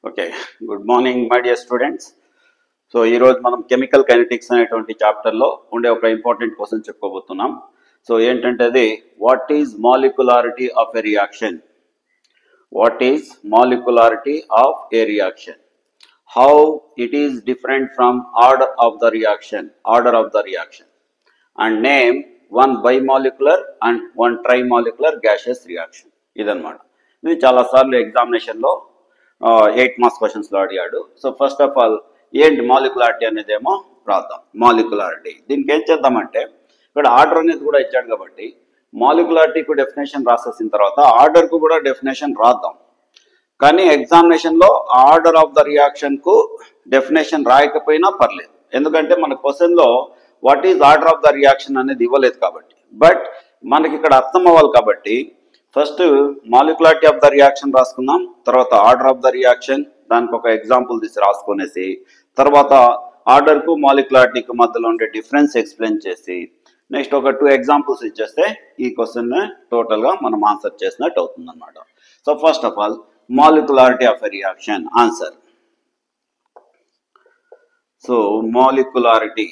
Okay, good morning, my dear students. So, ఈ రోజు మనం కెమికల్ కైనెటిక్స్ అనేటువంటి చాప్టర్లో ఉండే ఒక ఇంపార్టెంట్ క్వశ్చన్ చెప్పుకోబోతున్నాం. సో ఏంటంటే అది what is molecularity of a reaction? What is molecularity of a reaction? How it is different from order of the reaction and name one bimolecular and one trimolecular gaseous reaction. ఇదన్నమాట. ఇది చాలాసార్లు ఎగ్జామినేషన్లో 8 marks క్వశ్చన్స్లో అడిగాడు. So first of all ఏంటి molecularity అనేది ఏమో రాద్దాం. మాలిక్యులారిటీ దీనికి ఏం చేద్దామంటే ఇక్కడ ఆర్డర్ అనేది కూడా ఇచ్చాడు కాబట్టి మాలిక్యులారిటీకు డెఫినేషన్ రాసేసిన తర్వాత ఆర్డర్కు కూడా డెఫినేషన్ రాద్దాం. కానీ ఎగ్జామినేషన్లో ఆర్డర్ ఆఫ్ ద రియాక్షన్కు డెఫినేషన్ రాయకపోయినా పర్లేదు, ఎందుకంటే మన క్వశ్చన్లో what is order of the reaction అనేది ఇవ్వలేదు కాబట్టి. బట్ మనకి ఇక్కడ అర్థం అవ్వాలి కాబట్టి first molecularity of the reaction రాసుకుందాం, తర్వాత ఆర్డర్ ఆఫ్ ద రియాక్షన్, దానికి ఒక ఎగ్జాంపుల్ తీసి రాసుకునేసి తర్వాత ఆర్డర్కు మాలిక్యులారిటీకి మధ్యలో ఉండే డిఫరెన్స్ ఎక్స్ప్లెయిన్ చేసి నెక్స్ట్ ఒక 2 ఎగ్జాంపుల్స్ ఇచ్చేస్తే ఈ క్వశ్చన్ టోటల్గా మనం ఆన్సర్ చేసినట్టు అవుతుంది అనమాట. So first of all molecularity of a reaction answer. So molecularity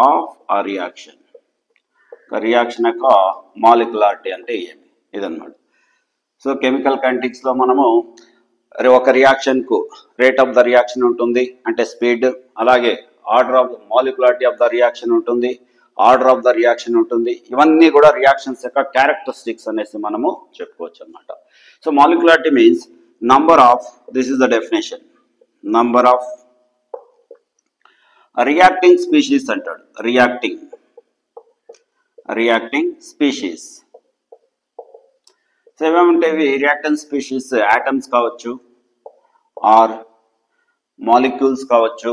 of ఆ రియాక్షన్, రియాక్షన్ యొక్క మాలిక్యులారిటీ అంటే ఏమి ఇదన్నమాట. సో కెమికల్ కైనెటిక్స్లో మనము ఒక రియాక్షన్కు రేట్ ఆఫ్ ద రియాక్షన్ ఉంటుంది అంటే స్పీడ్, అలాగే order of molecularity of the reaction ఉంటుంది, ఆర్డర్ ఆఫ్ ద రియాక్షన్ ఉంటుంది. ఇవన్నీ కూడా రియాక్షన్స్ యొక్క క్యారెక్టరిస్టిక్స్ అనేసి మనము చెప్పుకోవచ్చు అనమాట. So molecularity means number of, this is the definition, number of reacting species అంటాడు. Reacting species. సో ఏమేముంటాయి రియాక్టెంట్ స్పీషీస్? యాటమ్స్ కావచ్చు, ఆర్ మాలిక్యూల్స్ కావచ్చు,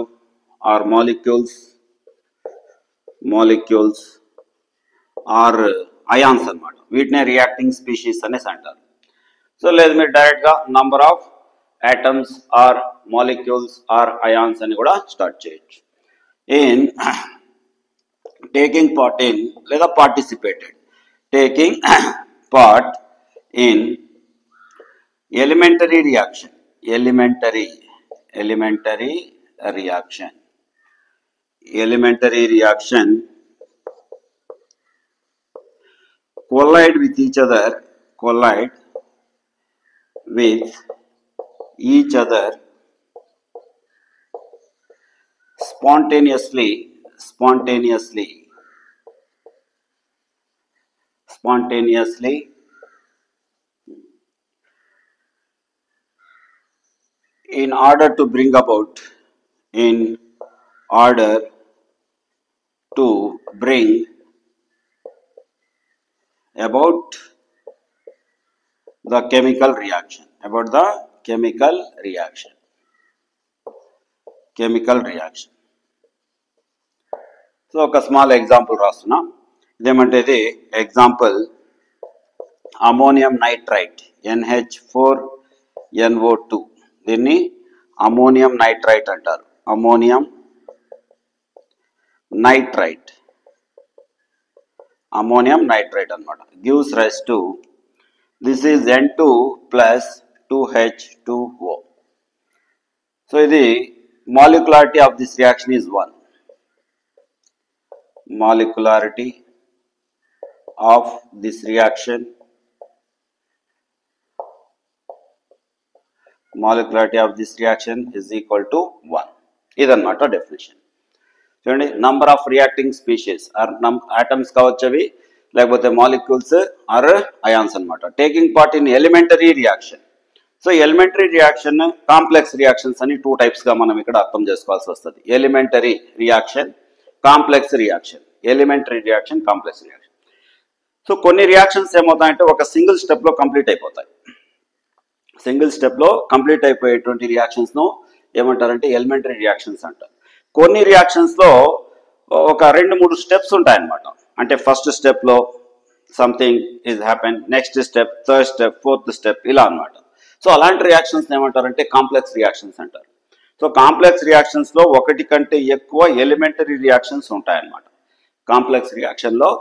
ఆర్ మాలిక్యూల్స్ ఆర్ అయాన్స్ అన్నమాట. వీటినే రియాక్టింగ్ స్పీషీస్ అనేసి అంటారు. సో లేదు మీరు డైరెక్ట్గా number of atoms are molecules or ions అని కూడా స్టార్ట్ చేయొచ్చు. ఇన్ taking part in లేదా participated, taking part in elementary reaction collide with each other spontaneously in order to bring about the chemical reaction, so ఒక small example రాస్తున్నా. ఇదేమంటే ఇది example ammonium nitrite NH4NO2, దీన్ని ammonium nitrite అంటారు. Ammonium nitrite అన్నమాట. Gives rise to, this is N2 plus 2H2O. So ఇది molecularity of this reaction is 1. Molecularity of this reaction is equal to 1. ఇదన్నమాట definition. చూడండి, number of reacting species or atoms కావచ్చవి, లేకపోతే molecules or ions అనమాట. Taking part in elementary reaction. So elementary reaction, complex reactions అని 2 టైప్స్గా మనం ఇక్కడ అర్థం చేసుకోవాల్సి వస్తుంది. Elementary reaction, complex reaction. Elementary reaction, complex reaction. So కొన్ని రియాక్షన్స్ ఏమవుతాయంటే ఒక సింగిల్ స్టెప్లో కంప్లీట్ అయిపోతాయి. సింగిల్ స్టెప్లో కంప్లీట్ అయిపోయేటువంటి రియాక్షన్స్ను ఏమంటారంటే ఎలిమెంటరీ రియాక్షన్స్ అంటారు. కొన్ని రియాక్షన్స్లో ఒక 2-3 స్టెప్స్ ఉంటాయన్నమాట. అంటే ఫస్ట్ స్టెప్లో something is happen, next step, third step, fourth step, ఇలా అనమాట. సో అలాంటి రియాక్షన్స్ ఏమంటారంటే కాంప్లెక్స్ రియాక్షన్స్ అంటారు. సో కాంప్లెక్స్ రియాక్షన్స్లో 1 కంటే ఎక్కువ ఎలిమెంటరీ రియాక్షన్స్ ఉంటాయన్నమాట. కాంప్లెక్స్ రియాక్షన్లో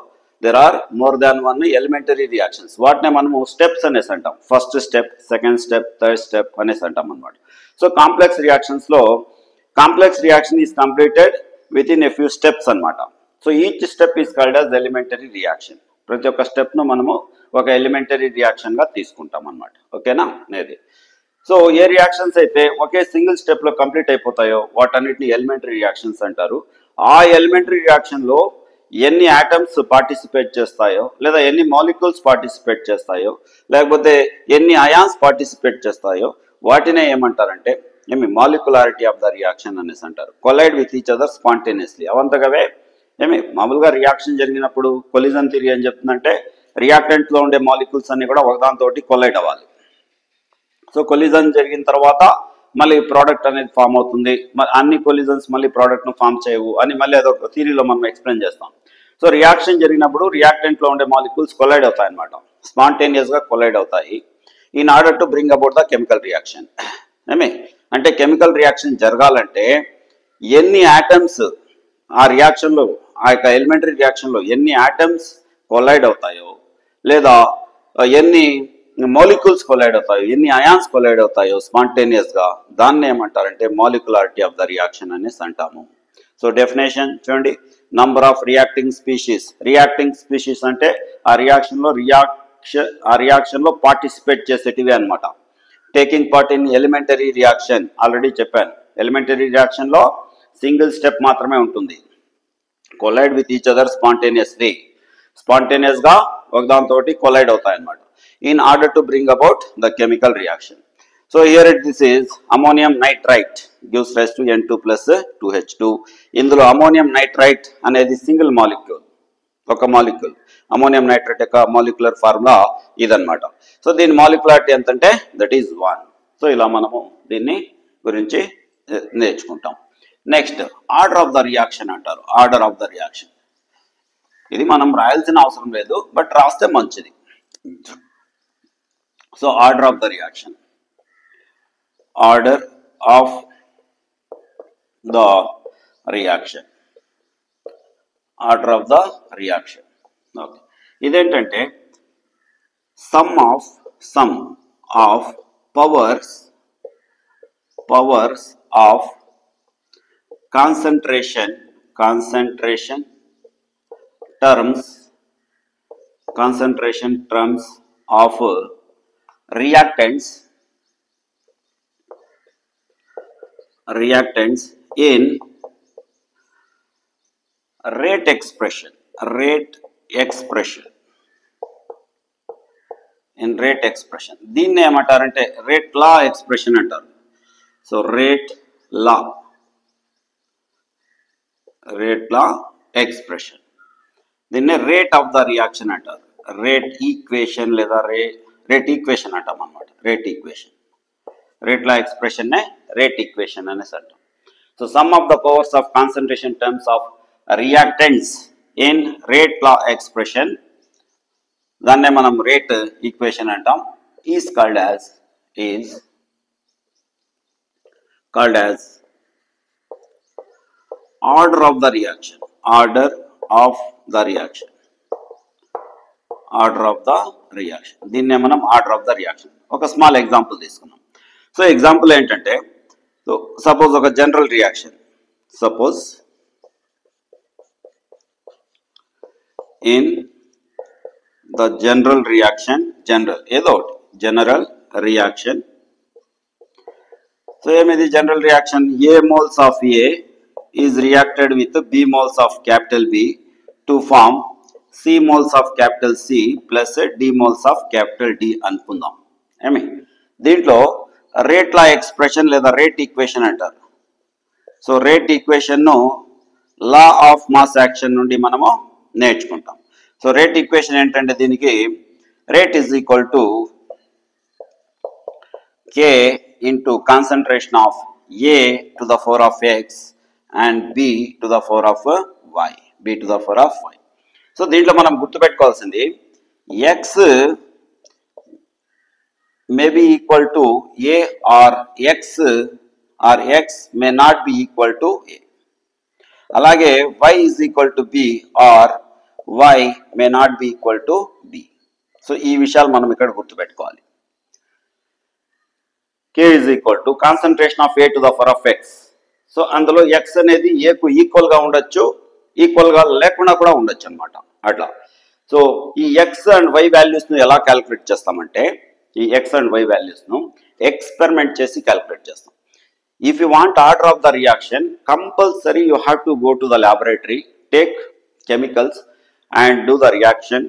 there are more than one elementary reactions. వాటినే మనము స్టెప్స్ అనేసి అంటాం. First step, second step, third step అనేసి అంటాం అనమాట. సో కాంప్లెక్స్ రియాక్షన్స్లో complex reaction is completed within a few steps అనమాట. So each step is called as elementary reaction. ప్రతి ఒక్క స్టెప్ను మనము ఒక ఎలిమెంటరీ రియాక్షన్గా తీసుకుంటాం అనమాట. ఓకేనా అనేది. సో ఏ రియాక్షన్స్ అయితే ఒకే సింగిల్ స్టెప్లో కంప్లీట్ అయిపోతాయో వాటన్నిటిని ఎలిమెంటరీ రియాక్షన్స్ అంటారు. ఆ ఎలిమెంటరీ రియాక్షన్లో ఎన్ని ఆటమ్స్ పార్టిసిపేట్ చేస్తాయో, లేదా ఎన్ని మాలిక్యూల్స్ పార్టిసిపేట్ చేస్తాయో, లేకపోతే ఎన్ని అయాన్స్ పార్టిసిపేట్ చేస్తాయో వాటినే ఏమంటారంటే మాలిక్యులారిటీ ఆఫ్ ద రియాక్షన్ అనేసి అంటారు. Collide with each other spontaneously. అవంతగవే మామూలుగా రియాక్షన్ జరిగినప్పుడు కొలిజన్ థియరీ ఏం చెప్తుందంటే రియాక్టెంట్లో ఉండే మాలిక్యూల్స్ అన్ని కూడా ఒకదానితోటి కొలైడ్ అవ్వాలి. సో కొలిజన్ జరిగిన తర్వాత మళ్ళీ ప్రోడక్ట్ అనేది ఫామ్ అవుతుంది. అన్ని కొలిజన్స్ మళ్ళీ ప్రోడక్ట్ను ఫామ్ చేయవు అని మళ్ళీ అదొక థియరీలో మనం ఎక్స్ప్లెయిన్ చేస్తాం. సో రియాక్షన్ జరిగినప్పుడు రియాక్టెంట్లో ఉండే మాలిక్యూల్స్ కొలైడ్ అవుతాయి అనమాట, స్పాంటేనియస్గా కొలైడ్ అవుతాయి in order to bring about the chemical reaction. అంటే కెమికల్ రియాక్షన్ జరగాలంటే ఎన్ని ఆటమ్స్ ఆ రియాక్షన్లో, ఆ యొక్క ఎలిమెంటరీ రియాక్షన్లో ఎన్ని ఆటమ్స్ కొలైడ్ అవుతాయో, లేదా ఎన్ని మాలిక్యూల్స్ కొలైడ్ అవుతాయో, ఎన్ని అయాన్స్ కొలైడ్ అవుతాయో స్పాంటేనియస్గా, దాన్ని ఏమంటారంటే మాలిక్యులారిటీ ఆఫ్ ద రియాక్షన్ అనేసి అంటాము. సో డెఫినేషన్ చూడండి, number of reacting species. Reacting species అంటే ఆ రియాక్షన్లో పార్టిసిపేట్ చేసేటివి అనమాట. Taking part in elementary reaction, already చెప్పాను. ఎలిమెంటరీ రియాక్షన్లో సింగిల్ స్టెప్ మాత్రమే ఉంటుంది. Collide with each other spontaneously, స్పాంటేనియస్గా ఒకదానితోటి కొలైడ్ అవుతాయి అనమాట in order to bring about the chemical reaction. So here this is ammonium nitrite gives rise to N2 plus 2H2. ఇందులో అమోనియం నైట్రైట్ అనేది సింగిల్ మాలిక్యూల్, ఒక molecule. Ammonium nitrite యొక్క molecular formula ఇదన్నమాట. So దీని molecularity ఎంతంటే that is 1. So ఇలా మనము దీన్ని గురించి నేర్చుకుంటాం. Next order of the reaction అంటారు. ఆర్డర్ ఆఫ్ ద రియాక్షన్ ఇది మనం రాయాల్సిన అవసరం లేదు, బట్ రాస్తే మంచిది. So order of the reaction. Order of the reaction. Order of the reaction. Okay. ఇదేంటంటే sum of powers of concentration terms of reactants in rate expression దీన్ని ఏమంటారంటే రేట్ లా ఎక్స్ప్రెషన్ అంటారు. సో రేట్ లా ఎక్స్ప్రెషన్, దీన్నే rate of the reaction అంటారు. Rate equation లేదా rate equation అంటాం అనమాట. Rate law expression నే రేట్ ఈక్వేషన్ అనేసి అంటాం. So some of the powers of concentration terms of reactants in rate law expression, దాన్నే మనం రేట్ ఈక్వేషన్ అంటాం. Is called as order of the reaction. దీన్నే మనం ఆర్డర్ ఆఫ్ ద రియాక్షన్. ఒక small example తీసుకున్నాం. So example ఏంటంటే, so suppose ఒక general reaction, suppose in the general reaction, general reaction. So ఏమిది general reaction? A moles of A is reacted with B moles of capital B to form C moles of capital C plus D moles of capital D అనుకుందాం. దీంట్లో rate law expression లేదా rate equation అంటారు. So rate equation ను law of mass action నుండి మనము నేర్చుకుంటాం. So rate equation ఏంటంటే, దీనికి rate is equal to K into concentration of A to the power of X and B to the power of Y. So దీంట్లో మనం గుర్తుపెట్టుకోవాల్సింది, X may be equal to A or X may not be equal to A. అలాగే Y is equal to B or y may not be equal to b. So ఈ విషయాలు మనం ఇక్కడ గుర్తుపెట్టుకోవాలి. k is equal to concentration of a to the power of x. So అందులో x అనేది a కు equal గా ఉండొచ్చు, ఈక్వల్ గా లేకుండా కూడా ఉండొచ్చు అనమాట. అట్లా సో ఈ x అండ్ y వాల్యూస్ ను ఎలా క్యాలిక్యులేట్ చేస్తామంటే ఈ x అండ్ y వాల్యూస్ ను ఎక్స్పెరిమెంట్ చేసి క్యాలిక్యులేట్ చేస్తాం. If you want order of the reaction, compulsory you have to go to the laboratory, take chemicals and do the reaction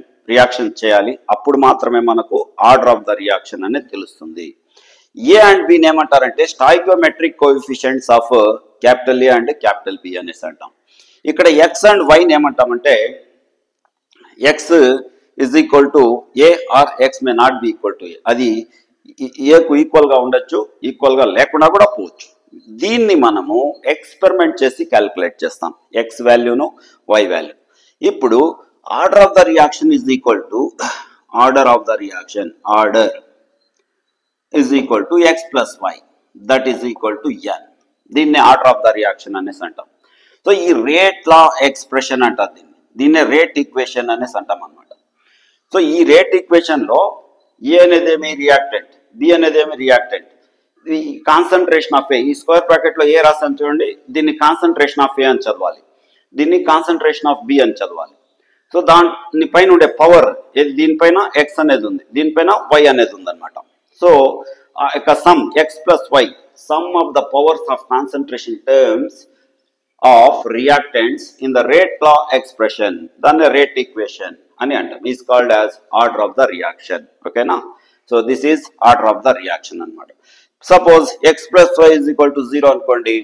చేయాలి. అప్పుడు మాత్రమే మనకు ఆర్డర్ ఆఫ్ ద రియాక్షన్ అనేది తెలుస్తుంది. A and B ఏమంటారంటే stoichiometric coefficients of capital A and capital B అనేసి అంటాం. ఇక్కడ ఎక్స్ అండ్ వై ఏమంటామంటే x is equal to a or x may not be equal to a. అది ఏకు equal గా ఉండొచ్చు, ఈక్వల్ గా లేకుండా కూడా పోవచ్చు. దీన్ని మనము ఎక్స్పెరిమెంట్ చేసి క్యాలిక్యులేట్ చేస్తాం, ఎక్స్ వాల్యూను వై వాల్యూ. ఇప్పుడు order of the reaction is equal to order of the reaction order is equal to x plus y that is equal to n. దీన్ని ఆర్డర్ ఆఫ్ ద రియాక్షన్ అనేసి అంటాం. So ఈ rate law expression అంటారు దీన్నే rate equation అనేసి అంటాం అనమాట. So ఈ రేట్ ఈక్వేషన్ లో ఏ అనేదేమి రియాక్టెంట్, బి అనేదేమి రియాక్టెంట్, ఈ కాన్సన్ట్రేషన్ ఆఫ్ ఏ, ఈ స్క్వేర్ బ్రాకెట్ లో ఏ రాసాను చూడండి, దీన్ని కాన్సన్ట్రేషన్ ఆఫ్ ఏ అని చదవాలి, దీన్ని కాన్సన్ట్రేషన్ ఆఫ్ బి అని చదవాలి. సో దాని పైన ఉండే పవర్ దీనిపైన ఎక్స్ అనేది ఉంది, దీనిపైన వై అనేది ఉంది అనమాట. సో ఇక sum x plus y, sum of the powers of concentration terms of reactants in the rate law expression, దాన్ని రేట్ ఈక్వేషన్ అని అంటాం. Is called as order of the reaction. ఓకేనా? So this is order of the reaction అనమాట. Suppose x plus y is equal to 0 అనుకోండి.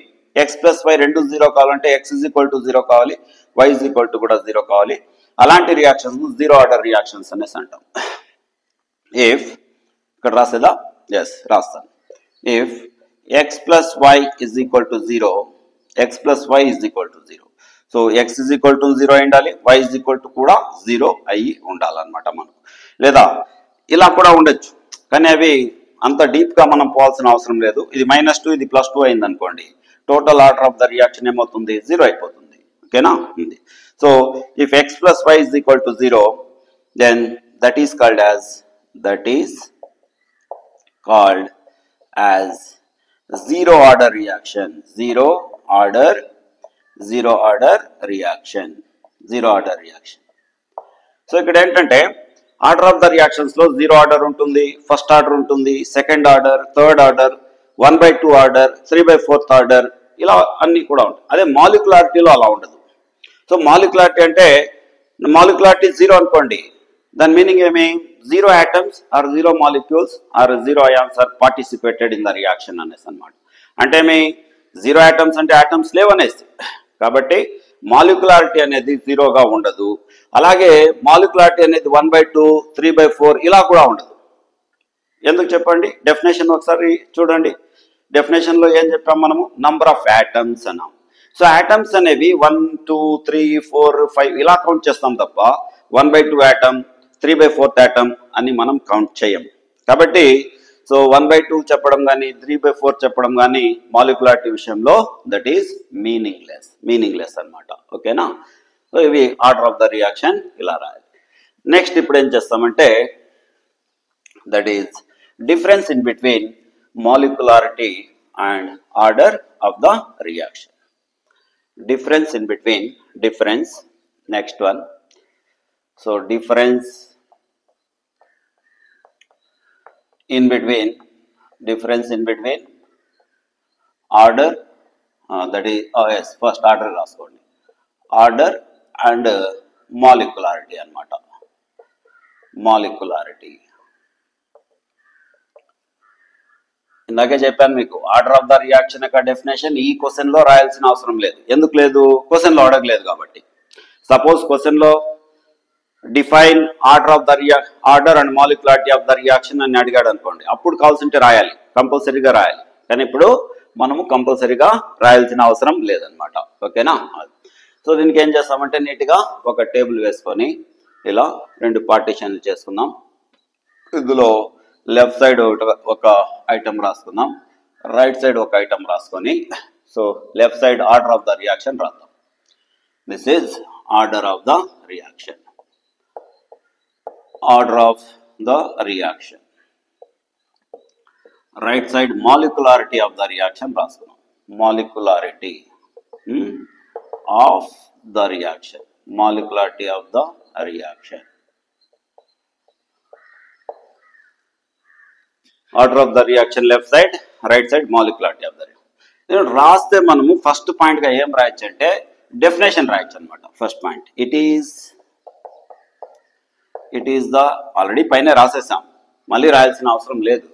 X plus why రెండు 0 కావాలంటే X is equal to 0 కావాలి, why is equal to కూడా 0 కావాలి. అలాంటి reactions zero order reactions అనేసి అంటాం. ఇఫ్ ఇక్కడ రాసేదా? ఎస్ రాస్తాను. If x plus y is equal to 0, x plus y is equal to 0. So x is equal to 0 అయి ఉండాలి, వై ఈజ్ ఈక్వల్ టు కూడా 0 అయ్యి ఉండాలన్నమాట మనకు. లేదా ఇలా కూడా ఉండొచ్చు, కానీ అవి అంత డీప్ గా మనం పోవాల్సిన అవసరం లేదు. ఇది -2 ఇది +2 అయింది అనుకోండి, total order of the reaction ఏమవుతుంది? 0 అయిపోతుంది. ఓకేనా? So if x plus y is equal to 0, then that is called as zero order reaction. Zero order reaction. So ఇక్కడ ఏంటంటే ఆర్డర్ ఆఫ్ ద రియాక్షన్స్ లో 0 ఆర్డర్ ఉంటుంది, ఫస్ట్ ఆర్డర్ ఉంటుంది, second order, third order, 1/2 order, 3/4 order, ఇలా అన్ని కూడా ఉంటాయి. అదే మాలిక్యులారిటీలో అలా ఉండదు. సో మాలిక్యులారిటీ అంటే మాలిక్యులారిటీ 0 అనుకోండి, దాని మీనింగ్ ఏమి? 0 atoms or 0 molecules or 0 ions or participated in the reaction అనేసి అనమాట. అంటే మీ 0 atoms అంటే ఆటమ్స్ లేవనేసి, కాబట్టి మాలిక్యులారిటీ అనేది 0గా ఉండదు. అలాగే మాలిక్యులారిటీ అనేది 1/2, 3/4 ఇలా కూడా ఉండదు. ఎందుకు చెప్పండి? డెఫినేషన్ ఒకసారి చూడండి. డెఫినేషన్ లో ఏం చెప్పాం మనము? నంబర్ ఆఫ్ యాటమ్స్ అన్నాం. సో యాటమ్స్ అనేవి 1, 2, 3, 4, 5 ఇలా కౌంట్ చేస్తాం తప్ప 1/2 ఆటమ్, 3/4 ఆటమ్ అని మనం కౌంట్ చేయం. కాబట్టి సో 1/2 చెప్పడం కానీ 3/4 చెప్పడం కానీ మాలిక్యులారిటీ విషయంలో దట్ ఈస్ మీనింగ్లెస్ అనమాట. ఓకేనా? సో ఇవి ఆర్డర్ ఆఫ్ ద రియాక్షన్ ఇలా రాయాలి. నెక్స్ట్ ఇప్పుడు ఏం చేస్తామంటే that is difference in between molecularity and order of the reaction. Difference next one. So difference in between order, that is yes, first order raskondi, order and molecularity anamata. Molecularity ఇందాకే చెప్పాను మీకు, order of the reaction యొక్క definition ఈ question లో రాయాల్సిన అవసరం లేదు. ఎందుకు లేదు? క్వశ్చన్ లో అడగలేదు కాబట్టి. సపోజ్ క్వశ్చన్ లో define order and molecularity of the reaction అని అడిగాడు అనుకోండి, అప్పుడు కావాల్సింటే రాయాలి, కంపల్సరీగా రాయాలి. కానీ ఇప్పుడు మనము కంపల్సరీగా రాయాల్సిన అవసరం లేదనమాట. ఓకేనా? సో దీనికి ఏం చేస్తామంటే నీట్గా ఒక టేబుల్ వేసుకొని ఇలా 2 పార్టీషన్లు చేసుకుందాం. ఇందులో లెఫ్ట్ సైడ్ ఒక ఐటమ్ రాసుకుందాం, రైట్ సైడ్ ఒక ఐటమ్ రాసుకొని, so left side order of the reaction రాద్దాం. This is order of the reaction. Order of the reaction. Right side molecularity of the reaction రాసుకున్నాం. Molecularity of the reaction. Molecularity of the reaction. Order of the reaction left side, right side molecularity of the reaction. రాస్తే మనము first point గా ఏం రాయొచ్చు అంటే definition రాయొచ్చు అనమాట. First point it is the already పైన రాసేసాం, మళ్ళీ రాయాల్సిన అవసరం లేదు,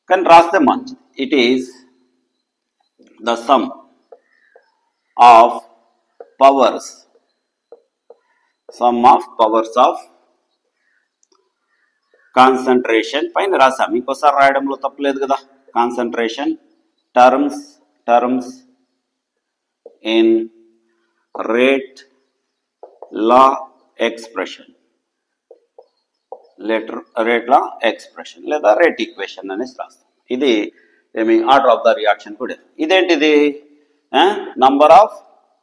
కానీ రాస్తే మంచిది. It is the sum of powers of concentration. పైన రాసాం, ఇంకోసారి రాయడంలో తప్పలేదు కదా. Concentration terms in rate law expression, rate law expression లేదా రేట్ ఈక్వేషన్ అనేసి రాస్తాం. ఇది ఏమి ఆర్డర్ ఆఫ్ ద రియాక్షన్ కూడా. ఇదేంటిది నంబర్ ఆఫ్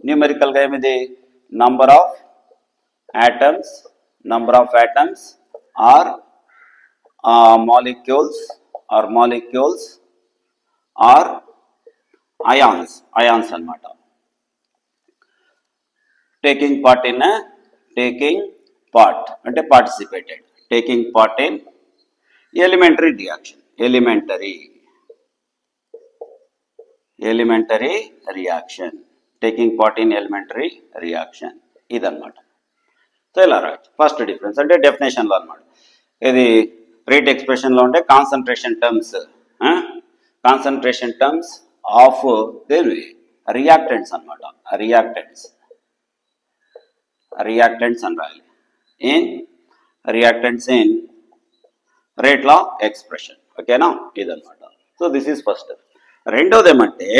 న్యూమెరికల్ గా ఏమిది number of atoms or molecules or ions అన్నమాట. taking part అంటే participated, taking part in elementary reaction, elementary reaction, taking part in elementary reaction ఇదన్నమాట. సో ఇలా రైట్ ఫస్ట్ డిఫరెన్స్ అంటే definition లో అన్నమాట. ఇది రేట్ ఎక్స్ప్రెషన్ లో ఉంటే కాన్సన్ట్రేషన్ టర్మ్స్ ఆఫ్ రియాక్టెంట్స్ అన్నమాట. రియాక్టెంట్స్ అని రాయాలి. Reactants in rate law expression. ఓకేనా, ఇదన్నమాట. So this is first. రెండోది ఏమంటే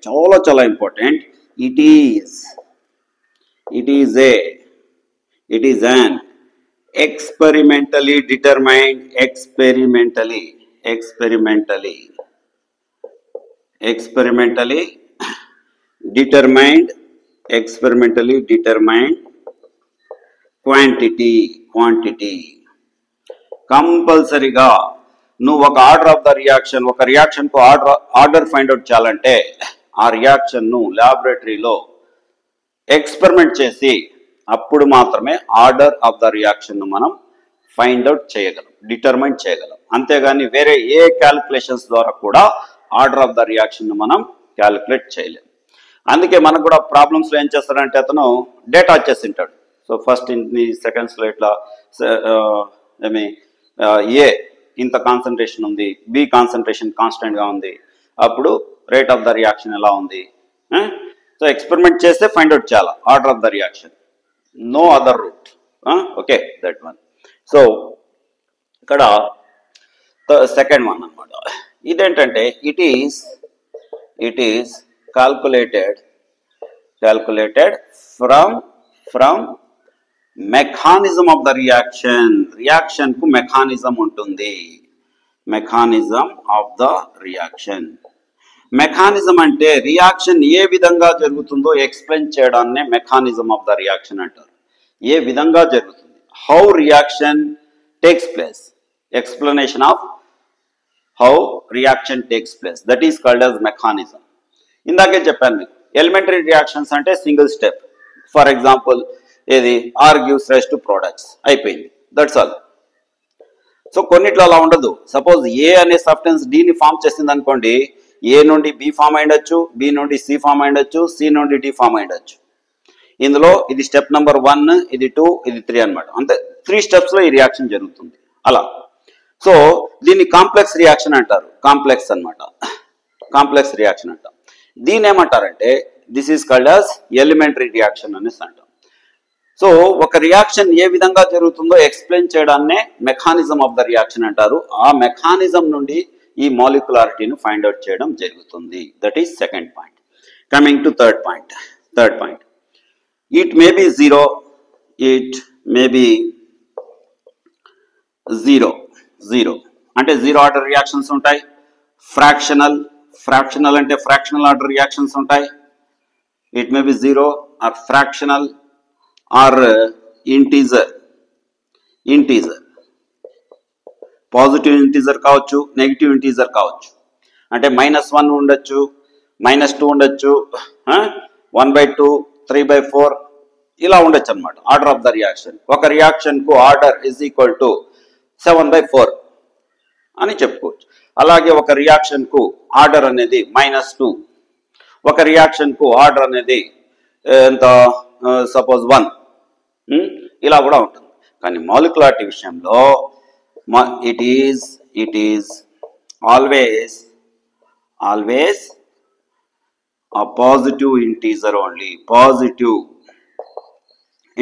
చాలా important. It is an experimentally determined quantity. కంపల్సరీగా నువ్వు ఒక ఆర్డర్ ఆఫ్ ద రియాక్షన్, ఒక రియాక్షన్ కు ఆర్డర్ ఫైండ్ అవుట్ చేయాలంటే ఆ రియాక్షన్ ను ల్యాబొరేటరీలో ఎక్స్పెరిమెంట్ చేసి అప్పుడు మాత్రమే ఆర్డర్ ఆఫ్ ద రియాక్షన్ ను మనం ఫైండ్ అవుట్ చేయగలం, డిటర్మైన్ చేయగలం. అంతేగాని వేరే ఏ క్యాలిక్యులేషన్స్ ద్వారా కూడా ఆర్డర్ ఆఫ్ ద రియాక్షన్ ను మనం క్యాలిక్యులేట్ చేయలేం. అందుకే మనకు కూడా ప్రాబ్లమ్స్ లో ఏం చేస్తాడంటే అతను డేటా వచ్చేసింటాడు. సో ఫస్ట్ ఇన్ని సెకండ్స్ లో ఇట్లా ఏ ఇంత కాన్సన్ట్రేషన్ ఉంది, బి కాన్సన్ట్రేషన్ కాన్స్టెంట్ గా ఉంది, అప్పుడు రేట్ ఆఫ్ ద రియాక్షన్ ఎలా ఉంది. సో ఎక్స్పెరిమెంట్ చేస్తే ఫైండ్ అవుట్ చేయాలి order of the reaction, no other route. Okay, that one. So ఇక్కడ సెకండ్ వన్ అన్నమాట. ఇదేంటంటే it is calculated from mechanism of the reaction కు మెకానిజం ఉంటుంది. Mechanism of the reaction. Mechanism అంటే reaction ఏ విధంగా జరుగుతుందో ఎక్స్ప్లెయిన్ చేయడాన్నే మెకానిజం ఆఫ్ ద రియాక్షన్ అంటారు. ఏ విధంగా జరుగుతుంది, how reaction takes place, explanation of how reaction takes place, that is called as mechanism. ఇందాకే చెప్పాను మీకు, ఎలిమెంటరీ రియాక్షన్స్ అంటే సింగిల్ స్టెప్. ఫర్ ఎగ్జాంపుల్ ఏది or gives rise to products, అయిపోయింది, దట్స్ ఆల్. సో కొన్నిట్లో అలా ఉండదు. సపోజ్ ఏ అనే సబ్స్టెన్స్ డిని ఫామ్ చేసింది అనుకోండి, ఏ నుండి బి ఫామ్ అయ్యొచ్చు, బి నుండి సి ఫామ్ అయ్యొచ్చు, సి నుండి డి ఫామ్ అయ్యొచ్చు. ఇందులో ఇది స్టెప్ నెంబర్ 1, ఇది 2, ఇది 3 అనమాట. అంతే 3 స్టెప్స్ లో ఈ రియాక్షన్ జరుగుతుంది అలా. సో దీన్ని కాంప్లెక్స్ రియాక్షన్ అంటారు. కాంప్లెక్స్ అనమాట, కాంప్లెక్స్ రియాక్షన్ అంటాం. దీని ఏమంటారంటే this is called as elementary reaction అనేసి అంటాం. సో ఒక రియాక్షన్ ఏ విధంగా జరుగుతుందో ఎక్స్ప్లెయిన్ చేయడాన్నే మెకానిజం ఆఫ్ ద రియాక్షన్ అంటారు. ఆ మెకానిజం నుండి ఈ మాలిక్యులారిటీని ఫైండ్ అవుట్ చేయడం జరుగుతుంది. That is second point. Coming to third point. It may be zero, zero అంటే జీరో ఆర్డర్ రియాక్షన్స్ ఉంటాయి. ఫ్రాక్షనల్ అంటే ఫ్రాక్షనల్ ఆర్డర్ రియాక్షన్స్ ఉంటాయి. It may be zero or fractional or integer positive integer కావచ్చు, negative integer కావచ్చు. అంటే -1 ఉండొచ్చు, -2 ఉండొచ్చు, 1/2, 3/4 ఇలా ఉండొచ్చు అనమాట ఆర్డర్ ఆఫ్ ద రియాక్షన్. ఒక రియాక్షన్ కు ఆర్డర్ ఈజ్ ఈక్వల్ టు 7/4 అని చెప్పుకోవచ్చు. అలాగే ఒక రియాక్షన్ కు ఆర్డర్ అనేది -2, ఒక రియాక్షన్ కు ఆర్డర్ అనేది ఎంత సపోజ్ 1 ఇలా కూడా ఉంటుంది. కానీ మాలిక్యులారిటీ విషయంలో it is always a positive integer only. Positive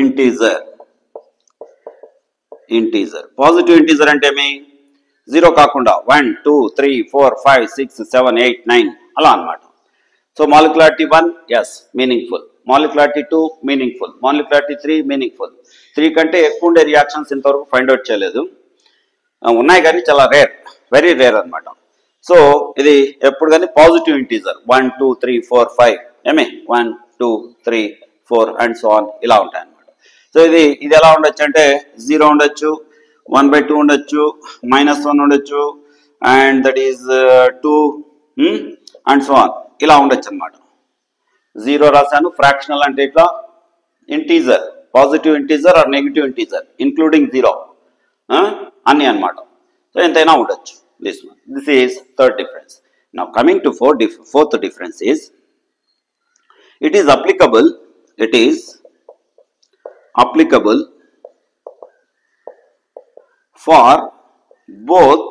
integer. Positive integer అంటే మీ 0 కాకుండా 1 2 3 4 5 6 7 8 9 అలా అన్నమాట. So molecularity 1 yes meaningful, molecularity 2 meaningful, molecularity 3 meaningful. 3 కంటే ఎక్కువ ఉండే రియాక్షన్స్ ఇంతవరకు ఫైండ్ అవుట్ చేయలేదు, ఉన్నాయి కానీ చాలా రేర్, వెరీ రేర్ అనమాట. సో ఇది ఎప్పుడు కానీ positive integer 1 2 3 4 5 1 2 3 4 and so on ఇలా ఉంటాయి అనమాట. సో ఇది ఎలా ఉండొచ్చు అంటే 0 ఉండొచ్చు, 1/2 ఉండొచ్చు, -1 ఉండొచ్చు, and that is 2 and so on ఇలా ఉండొచ్చు అనమాట. 0 రాశాను, ఫ్రాక్షనల్ అంటే ఇట్లా integer, positive integer or negative integer including 0 అన్ని అన్నమాట. సో ఎంతైనా ఉండొచ్చు. This is third difference. Now coming to fourth difference is it is applicable for both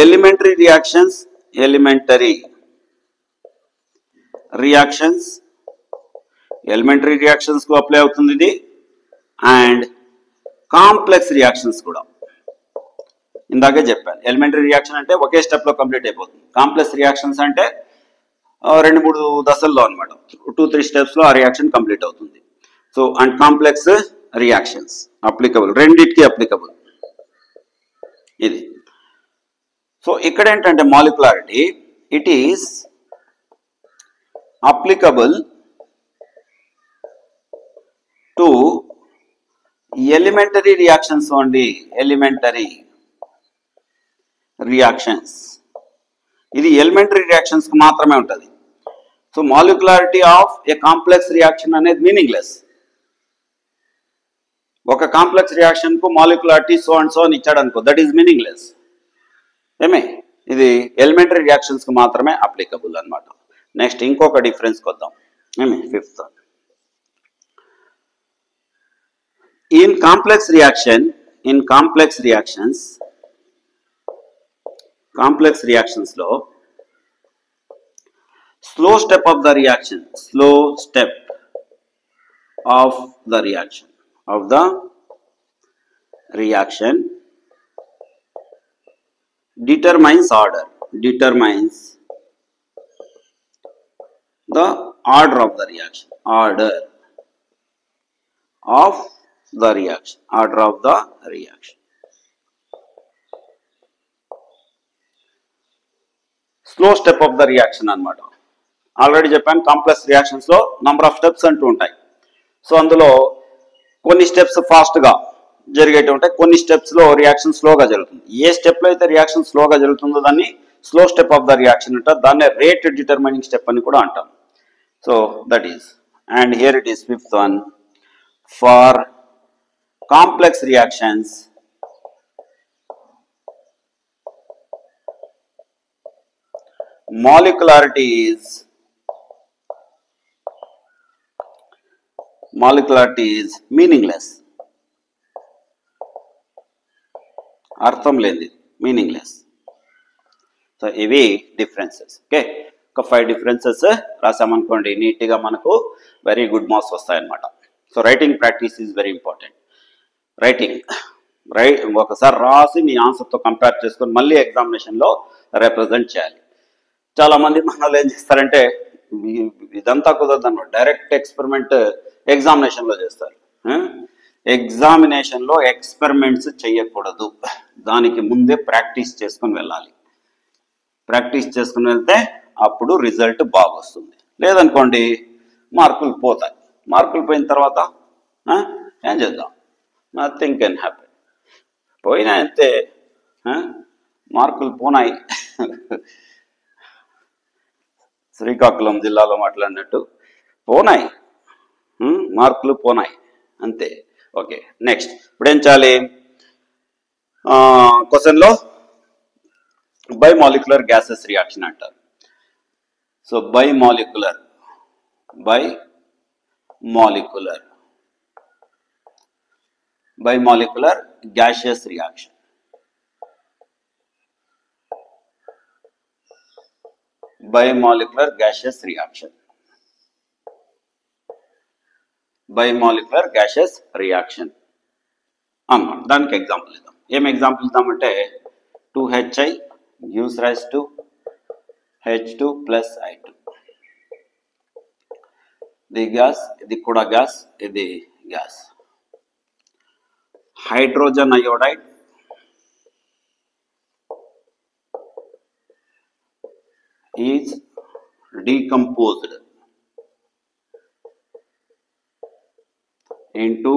elementary reactions కు అప్లై అవుతుంది ఇది, అండ్ కాంప్లెక్స్ రియాక్షన్స్ కూడా. ఇందాకే చెప్పాను, ఎలిమెంటరీ రియాక్షన్ అంటే ఒకే స్టెప్ లో కంప్లీట్ అయిపోతుంది. కాంప్లెక్స్ రియాక్షన్స్ అంటే 2-3 దశల్లో అనమాట, 2-3 స్టెప్స్ లో ఆ రియాక్షన్ కంప్లీట్ అవుతుంది. So and complex reactions applicable, రెండిటికి అప్లికబుల్ ఇది. సో ఇక్కడ ఏంటంటే molecularity it is applicable to elementary reactions only. Elementary reactions, ఇది ఎలిమెంటరీ రియాక్షన్స్ కు మాత్రమే ఉంటుంది. So molecularity of A complex reaction అనేది మీనింగ్లెస్. ఒక కాంప్లెక్స్ రియాక్షన్ కు మాలిక్యులారిటీ సో అండ్ సో అని ఇచ్చాడు అనుకో, దట్ ఈస్ మీనింగ్లెస్. ఇది ఎలిమెంటరీ రియాక్షన్స్ కు మాత్రమే అప్లికబుల్ అనమాట. నెక్స్ట్ ఇంకొక డిఫరెన్స్ కొద్దాం. ఫిఫ్త్, in complex reactions లో slow step of the reaction determines the order of the reaction. Slow step of the reaction అనమాట. ఆల్రెడీ చెప్పాను, కాంప్లెక్స్ రియాక్షన్స్ లో నంబర్ ఆఫ్ స్టెప్స్ అంటూ ఉంటాయి. సో అందులో కొన్ని స్టెప్స్ ఫాస్ట్ గా జరిగేటి ఉంటాయి, కొన్ని స్టెప్స్ లో రియాక్షన్ స్లోగా జరుగుతుంది. ఏ స్టెప్ లో అయితే రియాక్షన్ స్లోగా జరుగుతుందో దాన్ని slow step of the reaction అంటారు. దాన్ని రేట్ డిటర్మినింగ్ స్టెప్ అని కూడా అంటాం. So that is, and here it is fifth one. For complex reactions, molecularity is meaningless. అర్థం లేదు, మీనింగ్లెస్. సో ఇవి డిఫరెన్సెస్. ఓకే, ఒక 5 డిఫరెన్సెస్ రాసామనుకోండి, నీట్గా మనకు వెరీ గుడ్ మార్క్స్ వస్తాయన్నమాట. So writing practice is very important. ఒకసారి రాసి మీ ఆన్సర్తో కంపేర్ చేసుకొని మళ్ళీ ఎగ్జామినేషన్లో రిప్రజెంట్ చేయాలి. చాలామంది మనలో ఏం చేస్తారంటే ఇదంతా కుదరదన్నమాట, డైరెక్ట్ ఎక్స్పెరిమెంట్ ఎగ్జామినేషన్లో చేస్తారు. ఎగ్జామినేషన్లో ఎక్స్పెరిమెంట్స్ చేయకూడదు, దానికి ముందే ప్రాక్టీస్ చేసుకొని వెళ్ళాలి. ప్రాక్టీస్ చేసుకుని వెళ్తే అప్పుడు రిజల్ట్ బాగా వస్తుంది. లేదనుకోండి మార్కులు పోతాయి. మార్కులు పోయిన తర్వాత ఏం చేద్దాం? Nothing can happen. పోయినా అంతే, మార్కులు పోనాయి. శ్రీకాకుళం జిల్లాలో మాట్లాడినట్టు పోనాయి, మార్కులు పోనాయి అంతే. ఓకే, నెక్స్ట్ ఇప్పుడు ఏం చేయాలి? క్వశ్చన్లో బైమాలిక్యులర్ గ్యాసెస్ రియాక్షన్ అంటారు. So bimolecular gaseous reaction. Bimolecular gaseous reaction. Bimolecular gaseous reaction అన్నమాట. దానికి ఎగ్జాంపుల్ ఇద్దాం. ఏం example ఇద్దామంటే 2HI gives rise to H2 plus I2. ఇది గ్యాస్, ఇది కూడా గ్యాస్, ఇది gas. Hydrogen iodide is decomposed into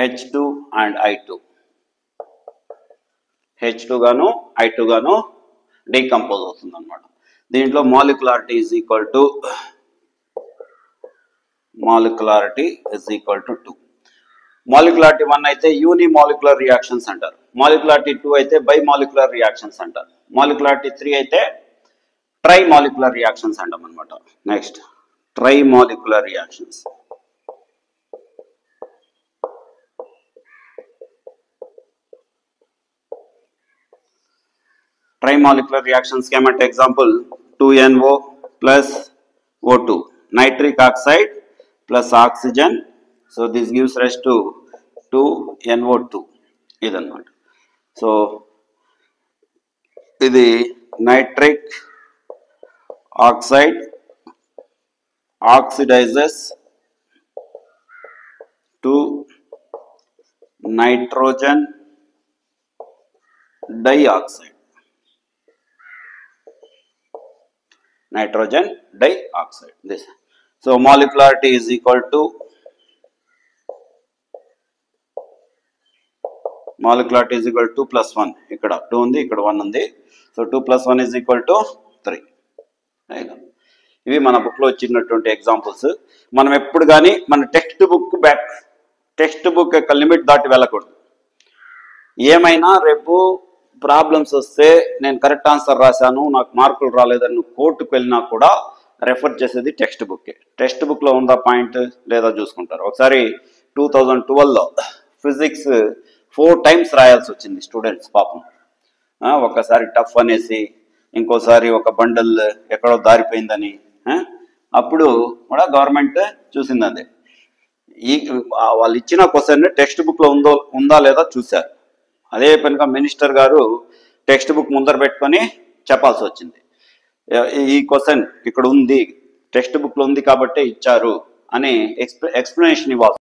H2 and I2. H2 గాను I2 గాను డీకంపోజ్ అవుతుంది అనమాట. దీంట్లో molecularity is equal to 2. Molecularity 1 అయితే యూనిమాలిక్యులర్ రియాక్షన్స్ అంటారు. మాలిక్యులారిటీ 2 అయితే బైమాలిక్యులర్ రియాక్షన్స్ అంటారు. మాలిక్యులారిటీ 3 అయితే ట్రైమాలిక్యులర్ రియాక్షన్స్ అంటాం అనమాట. Next trimolecular reactions. Trimolecular reactions కి ఏమంటే example 2NO plus O2, nitric oxide plus oxygen. So this gives rise to 2NO2 ఇదన్నమాట. సో ఇది nitric oxide oxidizes to nitrogen dioxide. Nitrogen dioxide. This. So molecularity is equal to plus 1. ఇక్కడ 2 ఉంది, ఇక్కడ 1 ఉంది. So 2 plus 1 is equal to 3. ఇవి మన బుక్లో వచ్చినటువంటి ఎగ్జాంపుల్స్. మనం ఎప్పుడు కానీ మన టెక్స్ట్ బుక్ యొక్క లిమిట్ దాటి వెళ్ళకూడదు. ఏమైనా రేపు ప్రాబ్లమ్స్ వస్తే నేను కరెక్ట్ ఆన్సర్ రాశాను, నాకు మార్కులు రాలేదని కోర్టుకు వెళ్ళినా కూడా రెఫర్ చేసేది టెక్స్ట్ బుక్కే. టెక్స్ట్ బుక్లో ఉందా పాయింట్ లేదా చూసుకుంటారు. ఒకసారి 2012లో ఫిజిక్స్ 4 times రాయాల్సి వచ్చింది స్టూడెంట్స్ పాపం. ఒకసారి టఫ్ అనేసి, ఇంకోసారి ఒక బండల్ ఎక్కడో దారిపోయిందని. అప్పుడు కూడా గవర్నమెంట్ చూసింది అదే. వాళ్ళు ఇచ్చిన క్వశ్చన్ టెక్స్ట్ బుక్లో ఉందా లేదా చూశారు. అదే పనిగా మినిస్టర్ గారు టెక్స్ట్ బుక్ ముందర పెట్టుకొని చెప్పాల్సి వచ్చింది. ఈ క్వశ్చన్ ఇక్కడ ఉంది, టెక్స్ట్ బుక్లో ఉంది కాబట్టే ఇచ్చారు అని ఎక్స్ప్లెనేషన్ ఇవ్వాలి.